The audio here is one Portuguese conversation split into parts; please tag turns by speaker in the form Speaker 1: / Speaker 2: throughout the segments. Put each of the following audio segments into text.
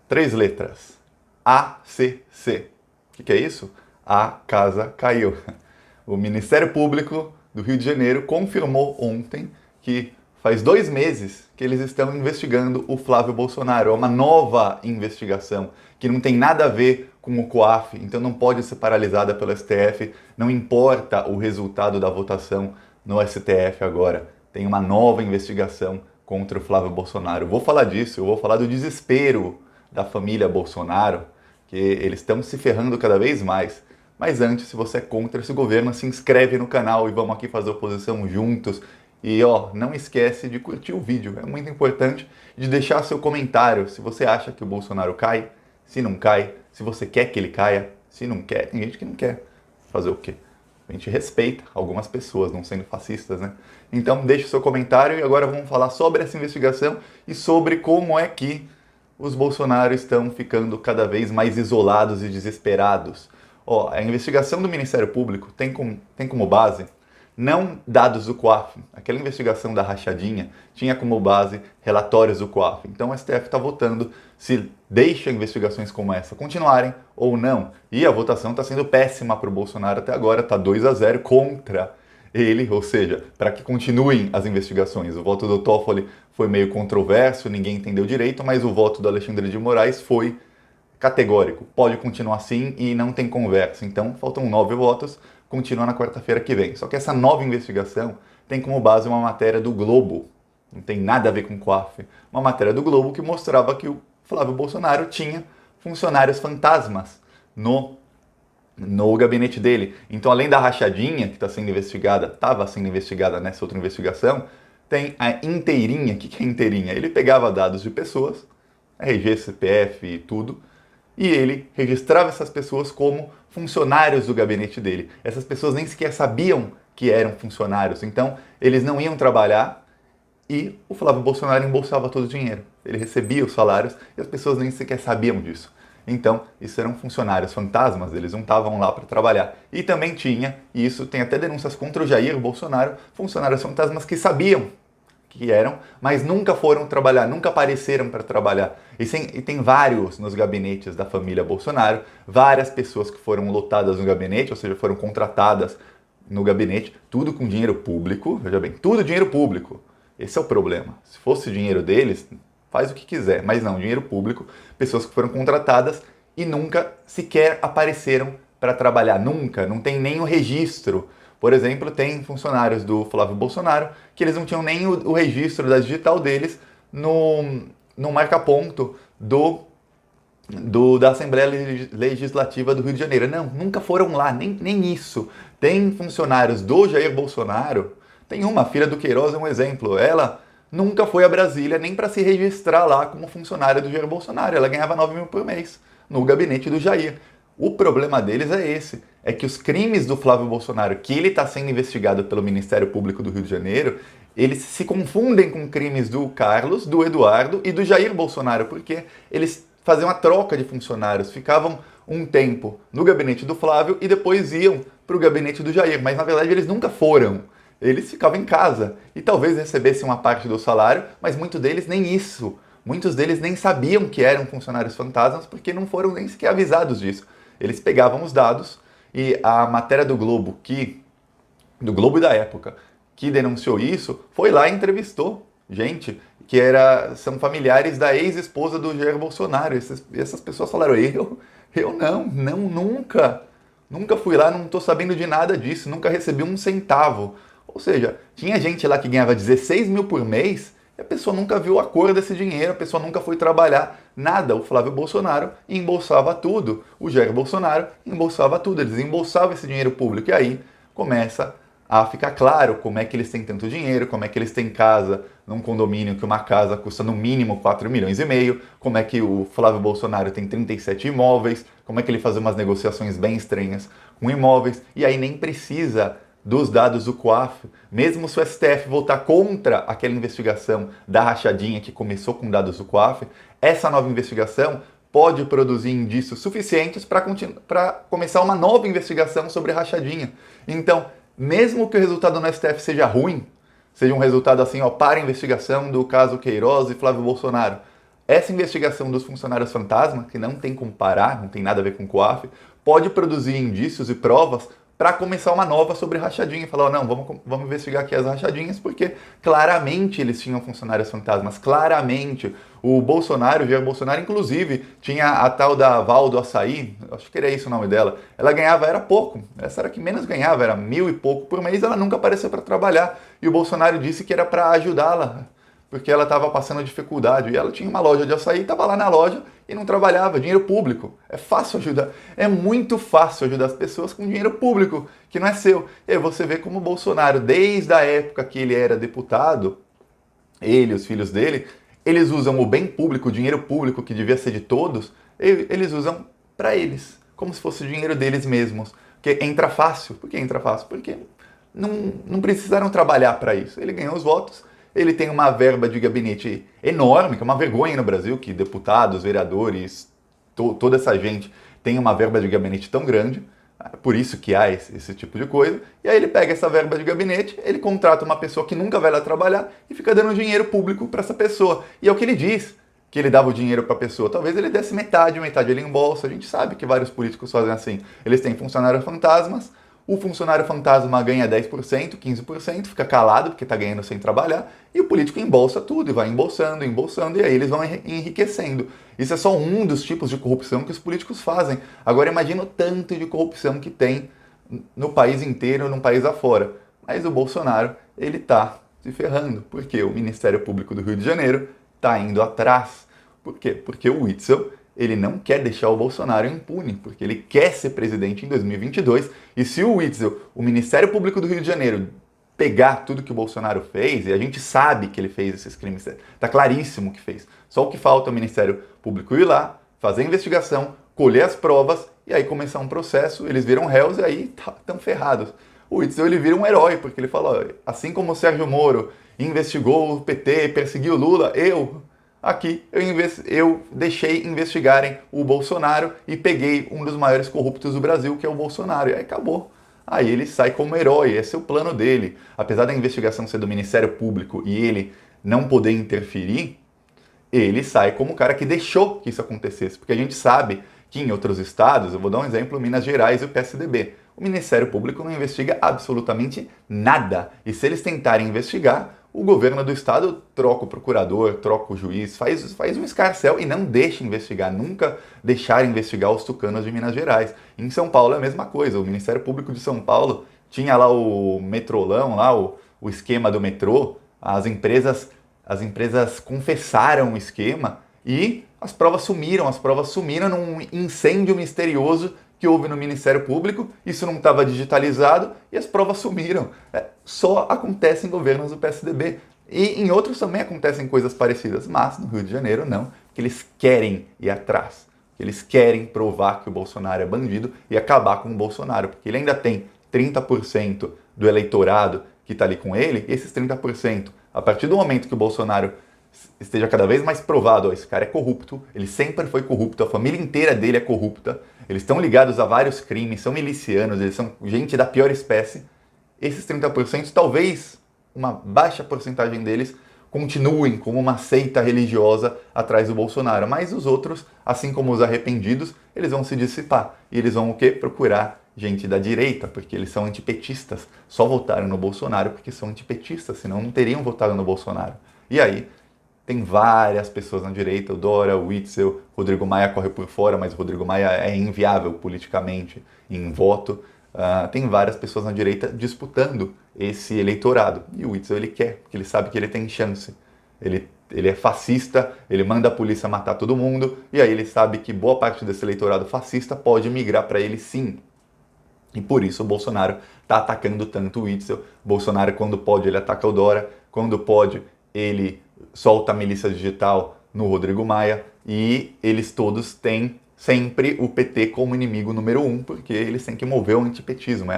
Speaker 1: Três letras. ACC. O que é isso? A casa caiu. O Ministério Público do Rio de Janeiro confirmou ontem que faz 2 meses que eles estão investigando o Flávio Bolsonaro. É uma nova investigação que não tem nada a ver com o COAF, então não pode ser paralisada pelo STF, não importa o resultado da votação no STF agora. Tem uma nova investigação contra o Flávio Bolsonaro. Eu vou falar disso, eu vou falar do desespero da família Bolsonaro, que eles estão se ferrando cada vez mais. Mas antes, se você é contra esse governo, se inscreve no canal e vamos aqui fazer oposição juntos. E não esquece de curtir o vídeo, é muito importante, de deixar seu comentário se você acha que o Bolsonaro cai, se não cai, se você quer que ele caia, se não quer, tem gente que não quer. Fazer o quê? A gente respeita algumas pessoas, não sendo fascistas, né? Então deixe seu comentário e agora vamos falar sobre essa investigação e sobre como é que os Bolsonaro estão ficando cada vez mais isolados e desesperados. A investigação do Ministério Público tem como base não dados do COAF. Aquela investigação da rachadinha tinha como base relatórios do COAF. Então o STF está votando se deixa investigações como essa continuarem ou não. E a votação está sendo péssima para o Bolsonaro até agora, está 2-0 contra ele, ou seja, para que continuem as investigações. O voto do Toffoli foi meio controverso, ninguém entendeu direito, mas o voto do Alexandre de Moraes foi categórico. Pode continuar assim e não tem conversa. Então, faltam 9 votos, continua na quarta-feira que vem. Só que essa nova investigação tem como base uma matéria do Globo. Não tem nada a ver com o COAF. Uma matéria do Globo que mostrava que o Flávio Bolsonaro tinha funcionários fantasmas no gabinete dele. Então, além da rachadinha que está sendo investigada, estava sendo investigada nessa outra investigação, tem a inteirinha. O que é inteirinha? Ele pegava dados de pessoas, RG, CPF e tudo, e ele registrava essas pessoas como funcionários do gabinete dele. Essas pessoas nem sequer sabiam que eram funcionários, então eles não iam trabalhar e o Flávio Bolsonaro embolsava todo o dinheiro. Ele recebia os salários e as pessoas nem sequer sabiam disso. Então, isso eram funcionários fantasmas, eles não estavam lá para trabalhar. E também tinha, e isso tem até denúncias contra o Jair Bolsonaro, funcionários fantasmas que sabiam que eram, mas nunca foram trabalhar, nunca apareceram para trabalhar. E tem vários nos gabinetes da família Bolsonaro, várias pessoas que foram lotadas no gabinete, ou seja, foram contratadas no gabinete, tudo com dinheiro público, veja bem, tudo dinheiro público. Esse é o problema. Se fosse dinheiro deles, faz o que quiser, mas não, dinheiro público, pessoas que foram contratadas e nunca sequer apareceram para trabalhar, nunca, não tem nem o registro. Por exemplo, tem funcionários do Flávio Bolsonaro que eles não tinham nem o registro da digital deles no marca-ponto da Assembleia Legislativa do Rio de Janeiro. Não, nunca foram lá, nem isso. Tem funcionários do Jair Bolsonaro, tem uma, filha do Queiroz é um exemplo, ela nunca foi a Brasília nem para se registrar lá como funcionária do Jair Bolsonaro, ela ganhava 9 mil por mês no gabinete do Jair. O problema deles é esse, é que os crimes do Flávio Bolsonaro, que ele está sendo investigado pelo Ministério Público do Rio de Janeiro, eles se confundem com crimes do Carlos, do Eduardo e do Jair Bolsonaro, porque eles faziam a troca de funcionários, ficavam um tempo no gabinete do Flávio e depois iam para o gabinete do Jair, mas na verdade eles nunca foram. Eles ficavam em casa e talvez recebessem uma parte do salário, mas muitos deles nem isso. Muitos deles nem sabiam que eram funcionários fantasmas porque não foram nem sequer avisados disso. Eles pegavam os dados e a matéria do Globo e da época, que denunciou isso, foi lá e entrevistou gente que são familiares da ex-esposa do Jair Bolsonaro. Essas pessoas falaram, eu não, nunca fui lá, não estou sabendo de nada disso, nunca recebi um centavo. Ou seja, tinha gente lá que ganhava 16 mil por mês e a pessoa nunca viu a cor desse dinheiro, a pessoa nunca foi trabalhar, nada. O Flávio Bolsonaro embolsava tudo, o Jair Bolsonaro embolsava tudo, eles embolsavam esse dinheiro público. E aí começa a ficar claro como é que eles têm tanto dinheiro, como é que eles têm casa num condomínio que uma casa custa no mínimo 4,5 milhões, como é que o Flávio Bolsonaro tem 37 imóveis, como é que ele faz umas negociações bem estranhas com imóveis, e aí nem precisa dos dados do COAF, mesmo se o STF votar contra aquela investigação da rachadinha que começou com dados do COAF, essa nova investigação pode produzir indícios suficientes para começar uma nova investigação sobre a rachadinha. Então, mesmo que o resultado no STF seja ruim, seja um resultado assim, para a investigação do caso Queiroz e Flávio Bolsonaro, essa investigação dos funcionários fantasma, que não tem como parar, não tem nada a ver com o COAF, pode produzir indícios e provas para começar uma nova sobre rachadinha. Falar, oh, não, vamos investigar aqui as rachadinhas, porque claramente eles tinham funcionários fantasmas, claramente. O Bolsonaro, o Jair Bolsonaro, inclusive, tinha a tal da Val do Açaí, acho que era esse o nome dela, ela ganhava, era pouco, essa era a que menos ganhava, era 1.000 e pouco por mês, ela nunca apareceu para trabalhar. E o Bolsonaro disse que era para ajudá-la, porque ela estava passando dificuldade. E ela tinha uma loja de açaí, estava lá na loja e não trabalhava, dinheiro público. É fácil ajudar, é muito fácil ajudar as pessoas com dinheiro público, que não é seu. E aí você vê como o Bolsonaro, desde a época que ele era deputado, ele e os filhos dele, eles usam o bem público, o dinheiro público que devia ser de todos, eles usam para eles, como se fosse o dinheiro deles mesmos. Porque entra fácil. Por que entra fácil? Porque não precisaram trabalhar para isso. Ele ganhou os votos, ele tem uma verba de gabinete enorme, que é uma vergonha no Brasil, que deputados, vereadores, toda essa gente tem uma verba de gabinete tão grande, por isso que há esse tipo de coisa. E aí ele pega essa verba de gabinete, ele contrata uma pessoa que nunca vai lá trabalhar e fica dando dinheiro público para essa pessoa. E é o que ele diz, que ele dava o dinheiro para a pessoa. Talvez ele desse metade ele embolsa. A gente sabe que vários políticos fazem assim. Eles têm funcionários fantasmas, o funcionário fantasma ganha 10%, 15%, fica calado porque está ganhando sem trabalhar, e o político embolsa tudo, e vai embolsando, e aí eles vão enriquecendo. Isso é só um dos tipos de corrupção que os políticos fazem. Agora imagina o tanto de corrupção que tem no país inteiro, num país afora. Mas o Bolsonaro, ele está se ferrando, porque o Ministério Público do Rio de Janeiro está indo atrás. Por quê? Porque o Witzel, ele não quer deixar o Bolsonaro impune, porque ele quer ser presidente em 2022, e se o Witzel, o Ministério Público do Rio de Janeiro, pegar tudo que o Bolsonaro fez, e a gente sabe que ele fez esses crimes, tá claríssimo que fez, só o que falta é o Ministério Público ir lá, fazer a investigação, colher as provas, e aí começar um processo, eles viram réus e aí estão ferrados. O Witzel, ele vira um herói, porque ele fala, assim como o Sérgio Moro investigou o PT, perseguiu o Lula, aqui eu deixei investigarem o Bolsonaro e peguei um dos maiores corruptos do Brasil, que é o Bolsonaro. E aí acabou. Aí ele sai como herói, esse é o plano dele. Apesar da investigação ser do Ministério Público e ele não poder interferir, ele sai como o cara que deixou que isso acontecesse. Porque a gente sabe que em outros estados, eu vou dar um exemplo, Minas Gerais e o PSDB, o Ministério Público não investiga absolutamente nada. E se eles tentarem investigar, o governo do estado troca o procurador, troca o juiz, faz um escarcéu e não deixa investigar, nunca deixaram investigar os tucanos de Minas Gerais. Em São Paulo é a mesma coisa, o Ministério Público de São Paulo tinha lá o metrolão, lá o esquema do metrô, as empresas confessaram o esquema e as provas sumiram num incêndio misterioso que houve no Ministério Público, isso não estava digitalizado e as provas sumiram. Só acontece em governos do PSDB. E em outros também acontecem coisas parecidas, mas no Rio de Janeiro não, porque eles querem ir atrás. Eles querem provar que o Bolsonaro é bandido e acabar com o Bolsonaro, porque ele ainda tem 30% do eleitorado que está ali com ele, e esses 30%, a partir do momento que o Bolsonaro esteja cada vez mais provado, esse cara é corrupto, ele sempre foi corrupto, a família inteira dele é corrupta, eles estão ligados a vários crimes, são milicianos, eles são gente da pior espécie, esses 30%, talvez uma baixa porcentagem deles, continuem como uma seita religiosa atrás do Bolsonaro, mas os outros, assim como os arrependidos, eles vão se dissipar, e eles vão o quê? Procurar gente da direita, porque eles são antipetistas, só votaram no Bolsonaro porque são antipetistas, senão não teriam votado no Bolsonaro. E aí, tem várias pessoas na direita, o Dória, o Witzel, Rodrigo Maia corre por fora, mas o Rodrigo Maia é inviável politicamente em voto. Tem várias pessoas na direita disputando esse eleitorado. E o Witzel ele quer, porque ele sabe que ele tem chance. Ele é fascista, ele manda a polícia matar todo mundo, e aí ele sabe que boa parte desse eleitorado fascista pode migrar para ele sim. E por isso o Bolsonaro está atacando tanto o Witzel. Bolsonaro, quando pode, ele ataca o Dória, quando pode, ele solta a milícia digital no Rodrigo Maia, e eles todos têm sempre o PT como inimigo número 1, porque eles têm que mover o antipetismo.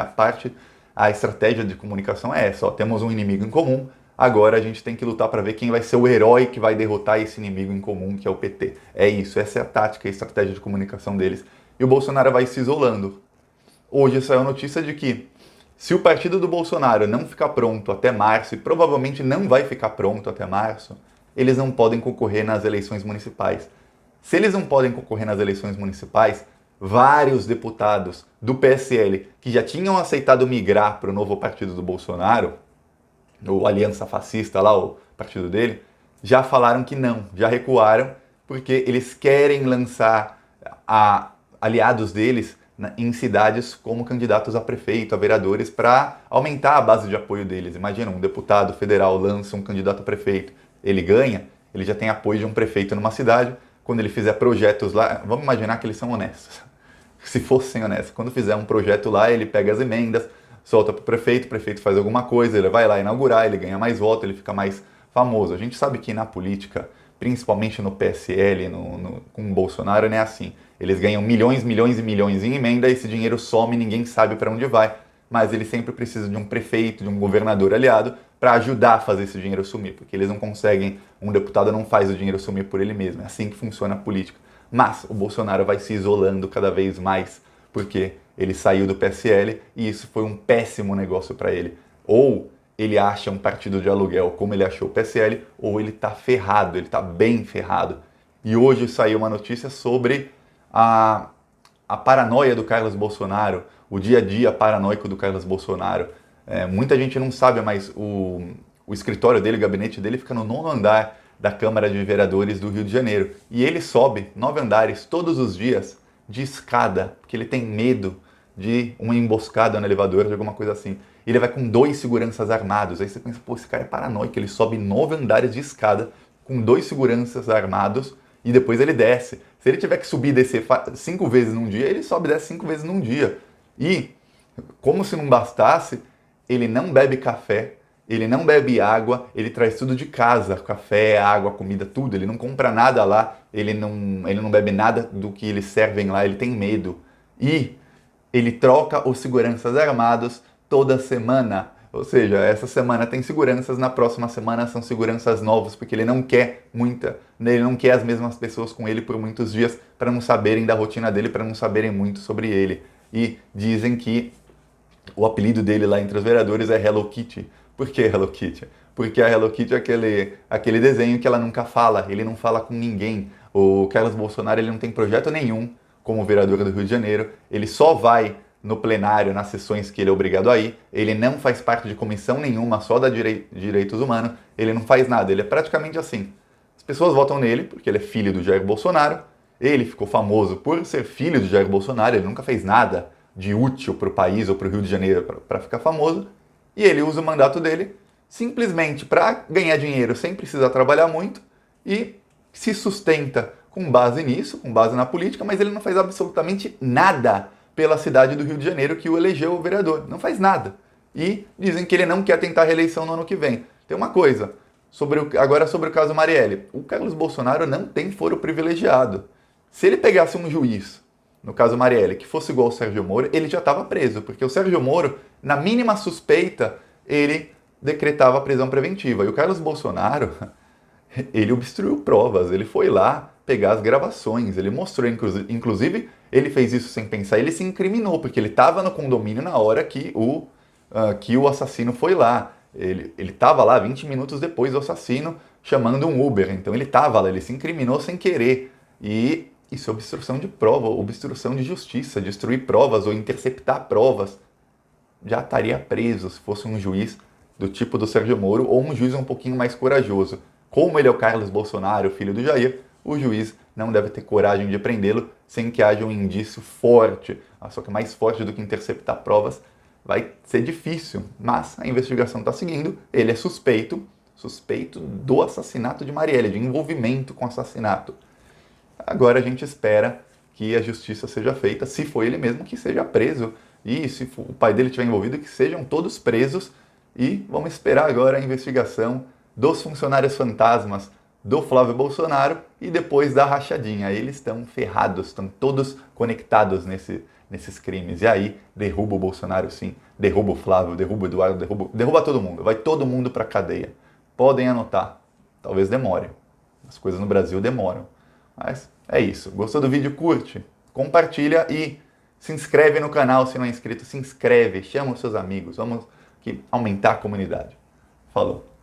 Speaker 1: A estratégia de comunicação é essa, temos um inimigo em comum, agora a gente tem que lutar para ver quem vai ser o herói que vai derrotar esse inimigo em comum, que é o PT. É isso, essa é a tática, a estratégia de comunicação deles. E o Bolsonaro vai se isolando. Hoje saiu a notícia de que se o partido do Bolsonaro não ficar pronto até março, e provavelmente não vai ficar pronto até março, eles não podem concorrer nas eleições municipais. Se eles não podem concorrer nas eleições municipais, vários deputados do PSL que já tinham aceitado migrar para o novo partido do Bolsonaro, o Aliança Fascista lá, o partido dele, já falaram que não, já recuaram, porque eles querem lançar aliados deles em cidades como candidatos a prefeito, a vereadores, para aumentar a base de apoio deles. Imagina, um deputado federal lança um candidato a prefeito, ele ganha, ele já tem apoio de um prefeito numa cidade. Quando ele fizer projetos lá, vamos imaginar que eles são honestos. Se fossem honestos, quando fizer um projeto lá, ele pega as emendas, solta para o prefeito faz alguma coisa, ele vai lá inaugurar, ele ganha mais votos, ele fica mais famoso. A gente sabe que na política, principalmente no PSL, com o Bolsonaro, não é assim. Eles ganham milhões, milhões e milhões em emenda, esse dinheiro some, ninguém sabe para onde vai, mas eles sempre precisam de um prefeito, de um governador aliado, para ajudar a fazer esse dinheiro sumir, porque eles não conseguem, um deputado não faz o dinheiro sumir por ele mesmo, é assim que funciona a política. Mas o Bolsonaro vai se isolando cada vez mais, porque ele saiu do PSL e isso foi um péssimo negócio para ele. Ou ele acha um partido de aluguel como ele achou o PSL, ou ele está ferrado, ele está bem ferrado. E hoje saiu uma notícia sobre a paranoia do Carlos Bolsonaro, o dia a dia paranoico do Carlos Bolsonaro. Muita gente não sabe, mas o escritório dele, o gabinete dele, fica no 9º andar da Câmara de Vereadores do Rio de Janeiro. E ele sobe 9 andares todos os dias de escada, porque ele tem medo de uma emboscada no elevador, de alguma coisa assim. E ele vai com 2 seguranças armados. Aí você pensa, pô, esse cara é paranoico, ele sobe 9 andares de escada com 2 seguranças armados e depois ele desce. Se ele tiver que subir e descer 5 vezes num dia, ele sobe e desce 5 vezes num dia. E, como se não bastasse, ele não bebe café, ele não bebe água, ele traz tudo de casa, café, água, comida, tudo. Ele não compra nada lá, ele não bebe nada do que eles servem lá, ele tem medo. E ele troca os seguranças armados toda semana. Ou seja, essa semana tem seguranças, na próxima semana são seguranças novos, porque ele não quer ele não quer as mesmas pessoas com ele por muitos dias para não saberem da rotina dele, para não saberem muito sobre ele. E dizem que o apelido dele lá entre os vereadores é Hello Kitty. Por que Hello Kitty? Porque a Hello Kitty é aquele desenho que ela nunca fala, ele não fala com ninguém. O Carlos Bolsonaro ele não tem projeto nenhum como vereador do Rio de Janeiro, ele só vai no plenário, nas sessões que ele é obrigado a ir, ele não faz parte de comissão nenhuma, só da direitos humanos, ele não faz nada, ele é praticamente assim. As pessoas votam nele porque ele é filho do Jair Bolsonaro, ele ficou famoso por ser filho do Jair Bolsonaro, ele nunca fez nada de útil para o país ou para o Rio de Janeiro para ficar famoso, e ele usa o mandato dele simplesmente para ganhar dinheiro sem precisar trabalhar muito e se sustenta com base nisso, com base na política, mas ele não faz absolutamente nada pela cidade do Rio de Janeiro que o elegeu o vereador. Não faz nada. E dizem que ele não quer tentar a reeleição no ano que vem. Tem uma coisa, agora sobre o caso Marielle. O Carlos Bolsonaro não tem foro privilegiado. Se ele pegasse um juiz, no caso Marielle, que fosse igual ao Sérgio Moro, ele já estava preso, porque o Sérgio Moro, na mínima suspeita, ele decretava prisão preventiva. E o Carlos Bolsonaro, ele obstruiu provas, ele foi lá pegar as gravações, ele mostrou, inclusive, ele fez isso sem pensar, ele se incriminou, porque ele estava no condomínio na hora que o assassino foi lá. Ele estava lá 20 minutos depois do assassino, chamando um Uber, então ele estava lá, ele se incriminou sem querer. E isso é obstrução de prova, obstrução de justiça, destruir provas ou interceptar provas. Já estaria preso se fosse um juiz do tipo do Sérgio Moro ou um juiz um pouquinho mais corajoso. Como ele é o Carlos Bolsonaro, filho do Jair, o juiz não deve ter coragem de prendê-lo sem que haja um indício forte. Só que mais forte do que interceptar provas vai ser difícil, mas a investigação está seguindo. Ele é suspeito do assassinato de Marielle, de envolvimento com assassinato. Agora a gente espera que a justiça seja feita, se for ele mesmo, que seja preso. E se o pai dele estiver envolvido, que sejam todos presos. E vamos esperar agora a investigação dos funcionários fantasmas do Flávio Bolsonaro e depois da rachadinha. Eles estão ferrados, estão todos conectados nesses crimes. E aí derruba o Bolsonaro sim, derruba o Flávio, derruba o Eduardo, derruba todo mundo. Vai todo mundo para a cadeia. Podem anotar, talvez demore. As coisas no Brasil demoram. Mas é isso. Gostou do vídeo? Curte, compartilha e se inscreve no canal se não é inscrito. Se inscreve, chama os seus amigos. Vamos aumentar a comunidade. Falou!